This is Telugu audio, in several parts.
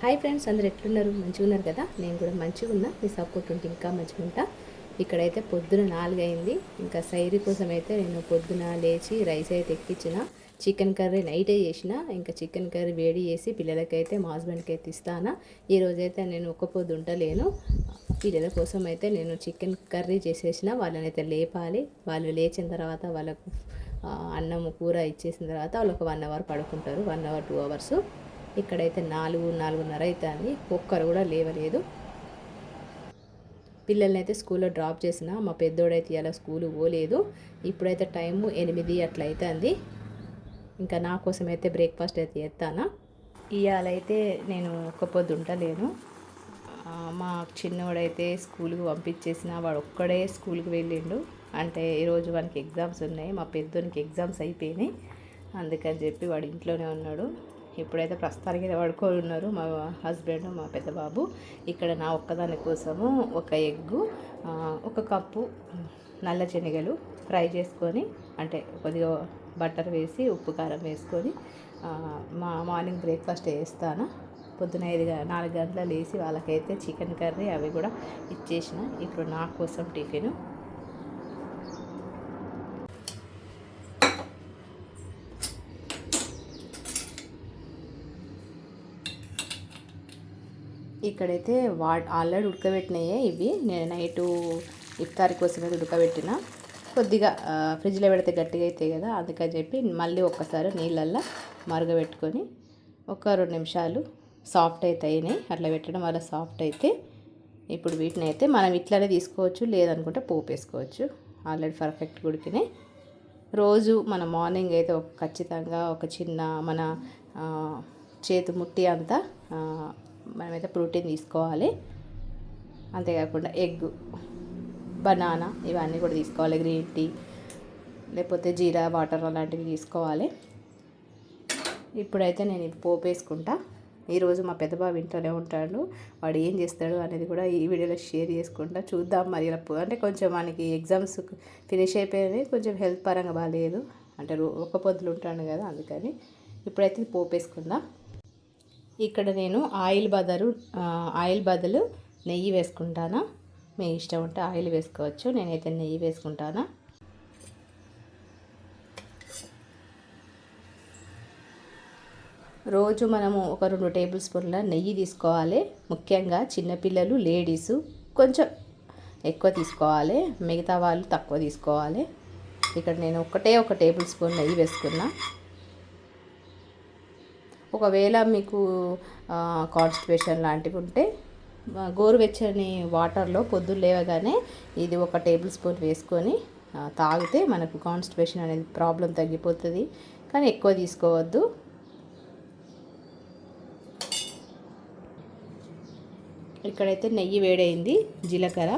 హాయ్ ఫ్రెండ్స్, అందరు ఎట్లున్నారు? మంచిగా ఉన్నారు కదా? నేను కూడా మంచిగా ఉన్నా. మీ సపోర్ట్ ఉంటే ఇంకా మంచిగా ఉంటా. ఇక్కడైతే పొద్దున 4 అయింది. ఇంకా సైరీ కోసం అయితే నేను పొద్దున లేచి రైస్ అయితే ఎక్కించిన. చికెన్ కర్రీ నైటే చేసిన. ఇంకా చికెన్ కర్రీ వేడి చేసి పిల్లలకైతే మా హస్బెండ్కి అయితే ఇస్తాను. ఈరోజైతే నేను ఒక్క పొద్దు ఉండలేను. పిల్లల కోసం అయితే నేను చికెన్ కర్రీ చేసేసిన. వాళ్ళని అయితే లేపాలి. వాళ్ళు లేచిన తర్వాత వాళ్ళకు అన్నం కూర ఇచ్చేసిన తర్వాత వాళ్ళు ఒక 1 అవర్ పడుకుంటారు. 1 అవర్ 2 అవర్స్. ఇక్కడైతే 4:30 అవుతుంది. ఒక్కరు కూడా లేవలేదు. పిల్లల్ని అయితే స్కూల్లో డ్రాప్ చేసిన. మా పెద్దోడైతే ఇలా స్కూల్ పోలేదు. ఇప్పుడైతే టైము 8 అట్లా అవుతుంది. ఇంకా నా కోసం అయితే బ్రేక్ఫాస్ట్ అయితే చేస్తాను. ఇవాళైతే నేను ఒక్క పొద్దు ఉండలేను. మా చిన్నోడైతే స్కూల్కి పంపించేసిన. వాడు ఒక్కడే స్కూల్కి వెళ్ళిండు. అంటే ఈరోజు వానికి ఎగ్జామ్స్ ఉన్నాయి. మా పెద్దోనికి ఎగ్జామ్స్ అయిపోయినాయి. అందుకని చెప్పి వాడు ఇంట్లోనే ఉన్నాడు. ఇప్పుడైతే ప్రస్తుతానికి పడుకొని ఉన్నారు మా హస్బెండ్, మా పెద్ద బాబు. ఇక్కడ నా ఒక్కదాని కోసము ఒక ఎగ్గు, ఒక కప్పు నల్ల శనగలు ఫ్రై చేసుకొని, అంటే కొద్దిగా బటర్ వేసి ఉప్పు కారం వేసుకొని మా మార్నింగ్ బ్రేక్ఫాస్ట్ చేస్తాను. పొద్దున 4 గంటల లేచి వాళ్ళకైతే చికెన్ కర్రీ అవి కూడా ఇచ్చేసిన. ఇప్పుడు నా కోసం టిఫిన్. ఇక్కడైతే ఆల్రెడీ ఉడకబెట్టినాయే ఇవి. నేను నైటు ఇఫ్తార్ కోసం అయితే ఉడకబెట్టిన. కొద్దిగా ఫ్రిడ్జ్లో పెడితే గట్టిగా అవుతాయి కదా, అందుకని చెప్పి మళ్ళీ ఒక్కసారి నీళ్ళల్లో మరగబెట్టుకొని ఒక 2 నిమిషాలు సాఫ్ట్ అయితే అయినాయి. అట్లా పెట్టడం వల్ల సాఫ్ట్ అయితే ఇప్పుడు వీటిని అయితే మనం ఇట్లానే తీసుకోవచ్చు, లేదనుకుంటే పోపు వేసుకోవచ్చు. ఆల్రెడీ పర్ఫెక్ట్గా ఉడికినాయి. రోజు మన మార్నింగ్ అయితే ఖచ్చితంగా ఒక చిన్న మన చేతి ముట్టి అంతా మనమైతే ప్రోటీన్ తీసుకోవాలి. అంతేకాకుండా ఎగ్, బనానా ఇవన్నీ కూడా తీసుకోవాలి. గ్రీన్ టీ లేకపోతే జీరా వాటర్ అలాంటివి తీసుకోవాలి. ఇప్పుడైతే నేను ఇది పోపు వేసుకుంటా. ఈరోజు మా పెద్ద బాబు ఇంట్లోనే ఉంటాడు. వాడు ఏం చేస్తాడు అనేది కూడా ఈ వీడియోలో షేర్ చేసుకుంటా. చూద్దాం మరి. అంటే కొంచెం మనకి ఎగ్జామ్స్ ఫినిష్ అయిపోయినాయి. కొంచెం హెల్త్ పరంగా బాగాలేదు. అంటే ఒక్క పొద్దులు ఉంటాను కదా, అందుకని ఇప్పుడైతే పోపు వేసుకుందాం. ఇక్కడ నేను ఆయిల్ బదులు నెయ్యి వేసుకుంటాను. మీ ఇష్టం ఉంటే ఆయిల్ వేసుకోవచ్చు. నేనైతే నెయ్యి వేసుకుంటాను. రోజు మనము ఒక 2 టేబుల్ స్పూన్ల నెయ్యి తీసుకోవాలి. ముఖ్యంగా చిన్నపిల్లలు, లేడీసు కొంచెం ఎక్కువ తీసుకోవాలి. మిగతా వాళ్ళు తక్కువ తీసుకోవాలి. ఇక్కడ నేను ఒక టేబుల్ స్పూన్ నెయ్యి వేసుకున్నా. ఒకవేళ మీకు కాన్స్టిపేషన్ లాంటివి ఉంటే గోరువెచ్చని వాటర్లో పొద్దున్న లేవగానే ఇది 1 టేబుల్ స్పూన్ వేసుకొని తాగితే మనకు కాన్స్టిపేషన్ అనేది ప్రాబ్లం తగ్గిపోతుంది. కానీ ఎక్కువ తీసుకోవద్దు. ఇక్కడైతే నెయ్యి వేడైంది. జీలకర్ర,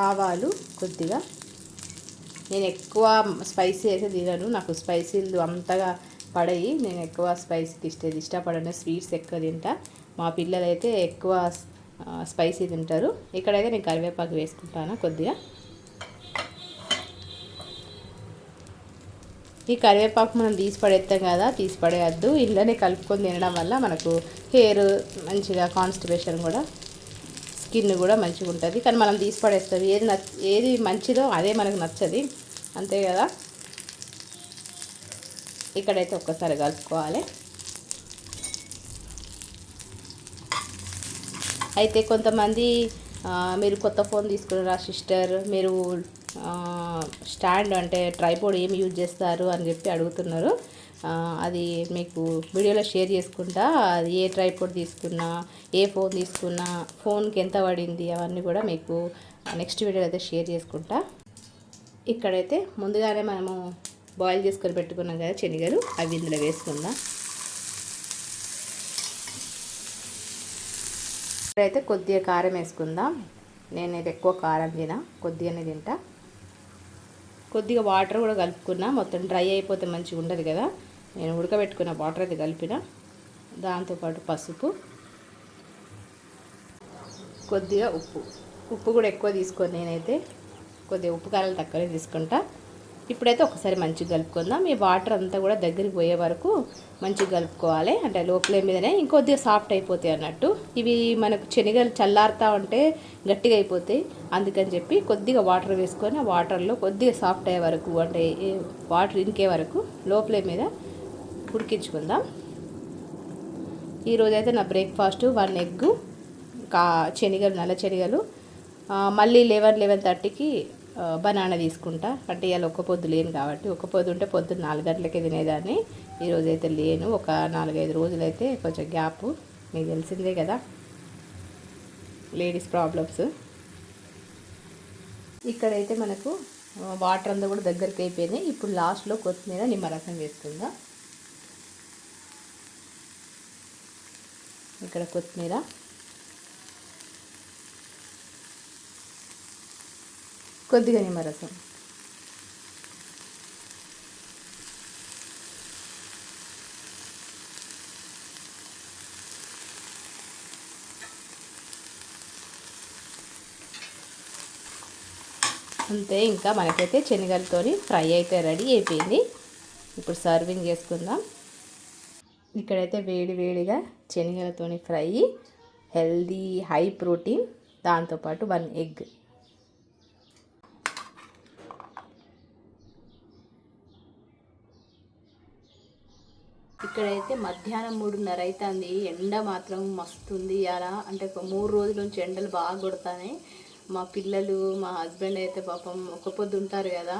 ఆవాలు కొద్దిగా. నేను ఎక్కువ స్పైసీ అయితే తినను. నాకు స్పైసీలు అంతగా పడయి. నేను ఎక్కువ స్పైసీ ఇష్టపడను. స్వీట్స్ ఎక్కువ తింటా. మా పిల్లలు అయితే ఎక్కువ స్పైసీ తింటారు. ఇక్కడైతే నేను కరివేపాకు వేసుకుంటాను కొద్దిగా. ఈ కరివేపాకు మనం తీసి పడేస్తాం కదా, తీసి పడేయద్దు. ఇళ్ళనే కలుపుకొని తినడం వల్ల మనకు హెయిర్ మంచిగా, కాన్స్టిపేషన్ కూడా, స్కిన్ కూడా మంచిగా ఉంటుంది. కానీ మనం తీసి పడేస్తాం. ఏది మంచిదో అదే మనకు నచ్చది, అంతే కదా. ఇక్కడైతే ఒక్కసారి కలుపుకోవాలి. అయితే కొంతమంది మీరు కొత్త ఫోన్ తీసుకున్నారా సిస్టర్, మీరు స్టాండ్ అంటే ట్రైపోడ్ ఏమి యూజ్ చేస్తారు అని చెప్పి అడుగుతున్నారు. అది మీకు వీడియోలో షేర్ చేసుకుంటా. అది ఏ ట్రైపోడ్ తీసుకున్నా, ఏ ఫోన్ తీసుకున్నా, ఫోన్కి ఎంత పడింది అవన్నీ కూడా మీకు నెక్స్ట్ వీడియోలో అయితే షేర్ చేసుకుంటా. ఇక్కడైతే ముందుగానే మనము బాయిల్ చేసుకొని పెట్టుకున్నాం కదా శనగలు, అవి ఇందులో వేసుకుందాం. ఇక్కడైతే కొద్దిగా కారం వేసుకుందాం. నేనైతే ఎక్కువ కారం కొద్దిగానే తింటా. కొద్దిగా వాటర్ కూడా కలుపుకున్నా. మొత్తం డ్రై అయిపోతే మంచిగా ఉండదు కదా. నేను ఉడకబెట్టుకున్న వాటర్ అయితే కలిపిన. దాంతోపాటు పసుపు, కొద్దిగా ఉప్పు కూడా ఎక్కువ తీసుకొని నేనైతే కొద్దిగా ఉప్పు కారాలు తక్కువనే తీసుకుంటా. ఇప్పుడైతే ఒకసారి మంచిగా కలుపుకుందాం. ఈ వాటర్ అంతా కూడా దగ్గరికి పోయే వరకు మంచిగా కలుపుకోవాలి. అంటే లో ఫ్లేమ్ మీదనే ఇంకొద్దిగా సాఫ్ట్ అయిపోతాయి అన్నట్టు. ఇవి మనకు శనగలు చల్లారుతూ ఉంటే గట్టిగా అయిపోతాయి. అందుకని చెప్పి కొద్దిగా వాటర్ వేసుకొని ఆ వాటర్లో కొద్దిగా సాఫ్ట్ అయ్యే వరకు, అంటే వాటర్ ఇంకే వరకు లో ఫ్లేమ్ మీద ఉడికించుకుందాం. ఈరోజైతే నా బ్రేక్ఫాస్ట్ 1 ఎగ్, శనగలు, నల్ల శనగలు, మళ్ళీ 11:30కి బనానా తీసుకుంటా. అంటే ఇవాళ ఒక్క పొద్దు లేను కాబట్టి, ఒక్క పొద్దు ఉంటే పొద్దున్న 4 గంటలకే తినేదాన్ని. ఈరోజైతే లేను. ఒక 4-5 రోజులైతే కొంచెం గ్యాప్. మీకు తెలిసిందే కదా లేడీస్ ప్రాబ్లమ్స్. ఇక్కడైతే మనకు వాటర్ అంతా కూడా దగ్గరికి అయిపోయినాయి. ఇప్పుడు లాస్ట్లో కొత్తిమీర, నిమ్మరసం వేసుకుందాం. ఇక్కడ కొత్తిమీర, కొద్దిగా నిమ్మరసం, అంతే. ఇంకా మనకైతే శనగలతో ఫ్రై అయితే రెడీ అయిపోయింది. ఇప్పుడు సర్వింగ్ చేసుకుందాం. ఇక్కడైతే వేడి వేడిగా శనగలతో ఫ్రై, హెల్దీ, హై ప్రోటీన్, దాంతోపాటు 1 ఎగ్. ఇక్కడైతే మధ్యాహ్నం 3:30 అవుతుంది. ఎండ మాత్రం మస్తుంది. అలా అంటే ఒక 3 రోజుల నుంచి ఎండలు బాగా కొడతాయి. మా పిల్లలు, మా హస్బెండ్ అయితే పాపం ఒక పొద్దు ఉంటారు కదా,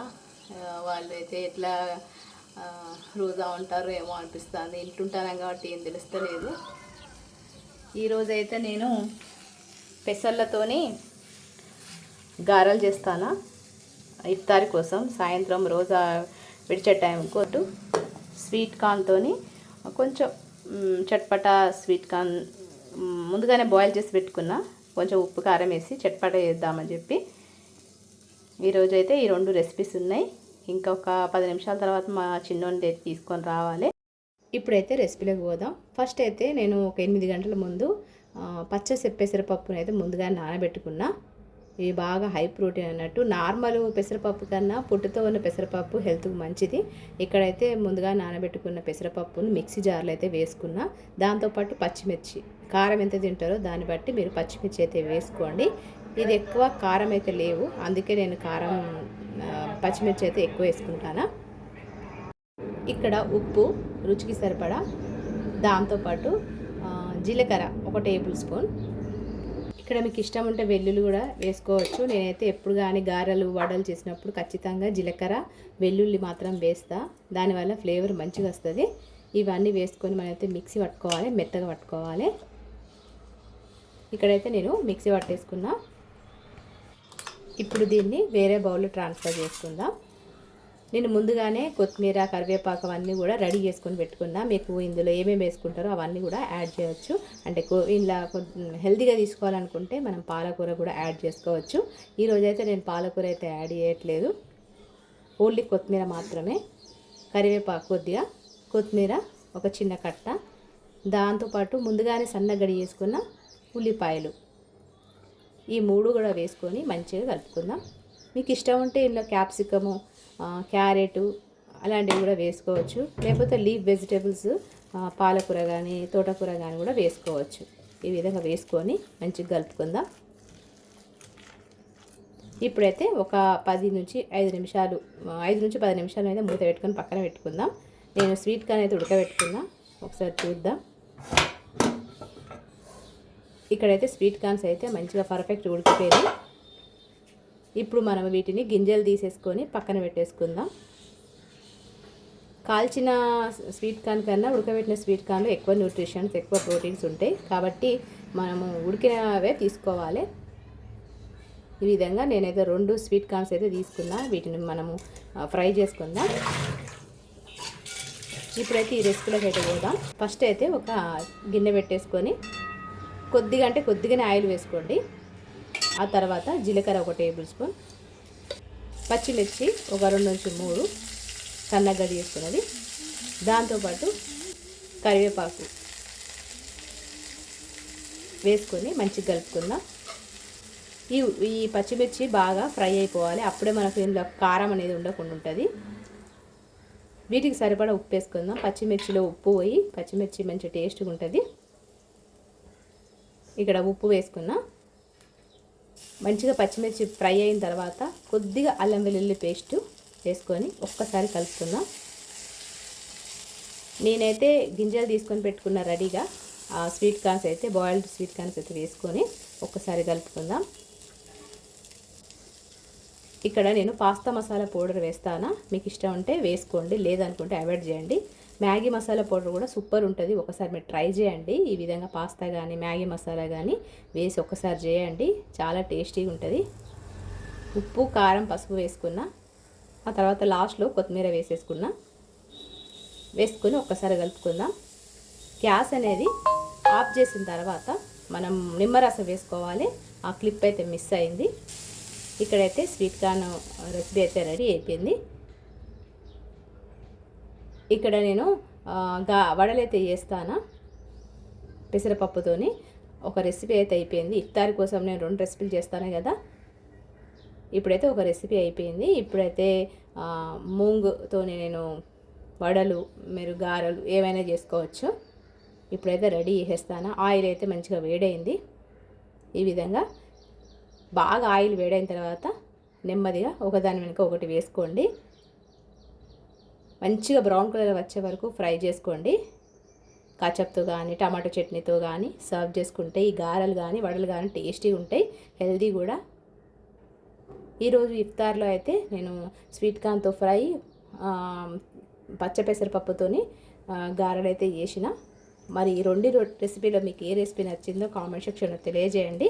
వాళ్ళు అయితే ఎట్లా రోజా ఉంటారో ఏమో అనిపిస్తుంది. ఇంటుంటాను కాబట్టి ఏం తెలుస్తలేదు. ఈరోజైతే నేను పెసర్లతోని గారెలు చేస్తాను ఇఫ్తార్ కోసం. సాయంత్రం రోజా విడిచే టైం కొట్టు స్వీట్ కార్న్తోని కొంచెం చట్పటా స్వీట్ కార్న్ ముందుగానే బాయిల్ చేసి పెట్టుకున్నా. కొంచెం ఉప్పు కారం వేసి చట్పటా చేద్దామని చెప్పి ఈరోజైతే ఈ 2 రెసిపీస్ ఉన్నాయి. ఇంకా ఒక 10 నిమిషాల తర్వాత మా చిన్నోని తీసుకొని రావాలి. ఇప్పుడైతే రెసిపీలోకి పోదాం. ఫస్ట్ అయితే నేను ఒక 8 గంటల ముందు పచ్చ పెసరపప్పును అయితే ముందుగా నానబెట్టుకున్నా. ఇవి బాగా హై ప్రోటీన్ అన్నట్టు. నార్మల్ పెసరపప్పు కన్నా పొట్టుతో ఉన్న పెసరపప్పు హెల్త్కి మంచిది. ఇక్కడైతే ముందుగా నానబెట్టుకున్న పెసరపప్పును మిక్సీ జార్లో అయితే వేసుకున్నా. దాంతోపాటు పచ్చిమిర్చి, కారం ఎంత తింటారో దాన్ని బట్టి మీరు పచ్చిమిర్చి అయితే వేసుకోండి. ఇది ఎక్కువ కారం అయితే లేవు, అందుకే నేను పచ్చిమిర్చి అయితే ఎక్కువ వేసుకుంటాను. ఇక్కడ ఉప్పు రుచికి సరిపడా, దాంతోపాటు జీలకర్ర 1 టేబుల్ స్పూన్. ఇక్కడ మీకు ఇష్టం ఉంటే వెల్లుల్లి కూడా వేసుకోవచ్చు. నేనైతే ఎప్పుడు కానీ గారెలు, వడలు చేసినప్పుడు ఖచ్చితంగా జీలకర్ర, వెల్లుల్లి మాత్రం వేస్తా. దానివల్ల ఫ్లేవర్ మంచిగా వస్తుంది. ఇవన్నీ వేసుకొని మనమైతే మిక్సీ పట్టుకోవాలి, మెత్తగా పట్టుకోవాలి. ఇక్కడైతే నేను మిక్సీ పట్టేసుకున్నా. ఇప్పుడు దీన్ని వేరే బౌల్లో ట్రాన్స్ఫర్ చేసుకుందాం. నేను ముందుగానే కొత్తిమీర, కరివేపాకు అవన్నీ కూడా రెడీ చేసుకొని పెట్టుకున్నా. మీకు ఇందులో ఏమేమి వేసుకుంటారో అవన్నీ కూడా యాడ్ చేయవచ్చు. అంటే ఇలా హెల్తీగా తీసుకోవాలనుకుంటే మనం పాలకూర కూడా యాడ్ చేసుకోవచ్చు. ఈరోజైతే నేను పాలకూర అయితే యాడ్ చేయట్లేదు, ఓన్లీ కొత్తిమీర మాత్రమే. కరివేపాకు కొద్దిగా, కొత్తిమీర ఒక చిన్న కట్ట, దాంతోపాటు ముందుగానే సన్నగడి చేసుకున్న ఉల్లిపాయలు, ఈ 3 కూడా వేసుకొని మంచిగా కలుపుకుందాం. మీకు ఇష్టం ఉంటే ఇందులో క్యాప్సికము, క్యారెట్ అలాంటివి కూడా వేసుకోవచ్చు. లేకపోతే లీఫ్ వెజిటేబుల్స్, పాలకూర కానీ తోటకూర కానీ కూడా వేసుకోవచ్చు. ఈ విధంగా వేసుకొని మంచిగా కలుపుకుందాం. ఇప్పుడైతే ఒక 5 నుంచి 10 నిమిషాలు అయితే మూత పెట్టుకొని పక్కన పెట్టుకుందాం. నేను స్వీట్ కార్న్ అయితే ఉడకబెట్టుకున్నా, ఒకసారి చూద్దాం. ఇక్కడైతే స్వీట్ కార్న్స్ అయితే మంచిగా పర్ఫెక్ట్ ఉడికిపోయింది. ఇప్పుడు మనం వీటిని గింజలు తీసేసుకొని పక్కన పెట్టేసుకుందాం. కాల్చిన స్వీట్ కార్న్ కన్నా ఉడకబెట్టిన స్వీట్ కార్న్లో ఎక్కువ న్యూట్రిషన్స్, ఎక్కువ ప్రోటీన్స్ ఉంటాయి కాబట్టి మనము ఉడికినవే తీసుకోవాలి. ఈ విధంగా నేనైతే 2 స్వీట్ కార్న్స్ అయితే తీసుకున్నా. వీటిని మనము ఫ్రై చేసుకుందాం. ఇప్పుడైతే ఈ రెసిపీలోకి అయితే పోదాం. ఫస్ట్ అయితే ఒక గిన్నె పెట్టేసుకొని కొద్దిగానే ఆయిల్ వేసుకోండి. ఆ తర్వాత జీలకర్ర 1 టేబుల్ స్పూన్, పచ్చిమిర్చి ఒక 2 నుంచి 3 సన్నగడ్డ వేసుకున్నది, దాంతోపాటు కరివేపాకు వేసుకొని మంచిగా కలుపుకుందాం. ఈ ఈ పచ్చిమిర్చి బాగా ఫ్రై అయిపోవాలి. అప్పుడే మనకు ఇందులో కారం అనేది ఉండకుండా ఉంటుంది. వీటికి సరిపడా ఉప్పు వేసుకుందాం. పచ్చిమిర్చిలో ఉప్పు పోయి పచ్చిమిర్చి మంచి టేస్ట్గా ఉంటుంది. ఇక్కడ ఉప్పు వేసుకున్నా. మంచిగా పచ్చిమిర్చి ఫ్రై అయిన తర్వాత కొద్దిగా అల్లం వెల్లుల్లి పేస్ట్ వేసుకొని ఒక్కసారి కలుపుకుందాం. నేనైతే గింజలు తీసుకొని పెట్టుకున్న రెడీగా స్వీట్ కార్న్స్ అయితే బాయిల్డ్ స్వీట్ కార్న్స్ అయితే వేసుకొని ఒక్కసారి కలుపుకుందాం. ఇక్కడ నేను పాస్తా మసాలా పౌడర్ వేస్తానా, మీకు ఇష్టం ఉంటే వేసుకోండి, లేదనుకుంటే అవాయిడ్ చేయండి. మ్యాగీ మసాలా పౌడర్ కూడా సూపర్ ఉంటుంది. ఒకసారి మీరు ట్రై చేయండి. ఈ విధంగా పాస్తా కానీ మ్యాగీ మసాలా కానీ వేసి ఒక్కసారి చేయండి, చాలా టేస్టీగా ఉంటుంది. ఉప్పు కారం పసుపు వేసుకున్నా. ఆ తర్వాత లాస్ట్లో కొత్తిమీర వేసుకొని ఒక్కసారి కలుపుకుందాం. గ్యాస్ అనేది ఆఫ్ చేసిన తర్వాత మనం నిమ్మరసం వేసుకోవాలి. ఆ క్లిప్ అయితే మిస్ అయింది. ఇక్కడైతే స్వీట్ కార్న్ రెసిపీ అయితే రెడీ అయిపోయింది. ఇక్కడ నేను వడలైతే చేస్తాను పెసరపప్పుతోని. ఒక రెసిపీ అయితే అయిపోయింది. ఇఫ్తార్ కోసం నేను 2 రెసిపీలు చేస్తాను కదా. ఇప్పుడైతే ఒక రెసిపీ అయిపోయింది. ఇప్పుడైతే మూంగ్తో నేను వడలు, మీరు గారెలు ఏమైనా చేసుకోవచ్చు. ఇప్పుడైతే రెడీ చేసేస్తాను. ఆయిల్ అయితే మంచిగా వేడైంది. ఈ విధంగా బాగా ఆయిల్ వేడైన తర్వాత నెమ్మదిగా ఒకదాని వెనుక ఒకటి వేసుకోండి. మంచిగా బ్రౌన్ కలర్ వచ్చే వరకు ఫ్రై చేసుకోండి. కచప్తో కానీ టమాటో చట్నీతో కానీ సర్వ్ చేసుకుంటే ఈ గారెలు కానీ వడలు కానీ టేస్టీగా ఉంటాయి, హెల్దీ కూడా. ఈరోజు ఇఫ్తార్లో అయితే నేను స్వీట్ కార్న్తో ఫ్రై, పచ్చ పెసరపప్పుతోని గారెలు అయితే చేసిన. మరి ఈ 2 రెసిపీలో మీకు ఏ రెసిపీ నచ్చిందో కామెంట్ సెక్షన్లో తెలియజేయండి.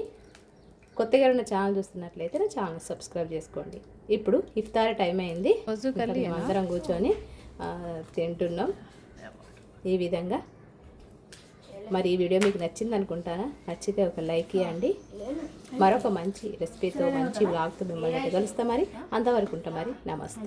కొత్తగా ఉన్న ఛానల్ చూస్తున్నట్లయితే నా ఛానల్ సబ్స్క్రైబ్ చేసుకోండి. ఇప్పుడు ఇఫ్తార్ టైం అయింది. అందరం కూర్చొని తింటున్నాం ఈ విధంగా. మరి ఈ వీడియో మీకు నచ్చింది అనుకుంటానా? నచ్చితే ఒక లైక్ ఇవ్వండి. మరొక మంచి రెసిపీతో మంచి వ్లాగ్తో మిమ్మల్ని కలుస్తాం. మరి అంతవరకు ఉంటాం. మరి నమస్తే.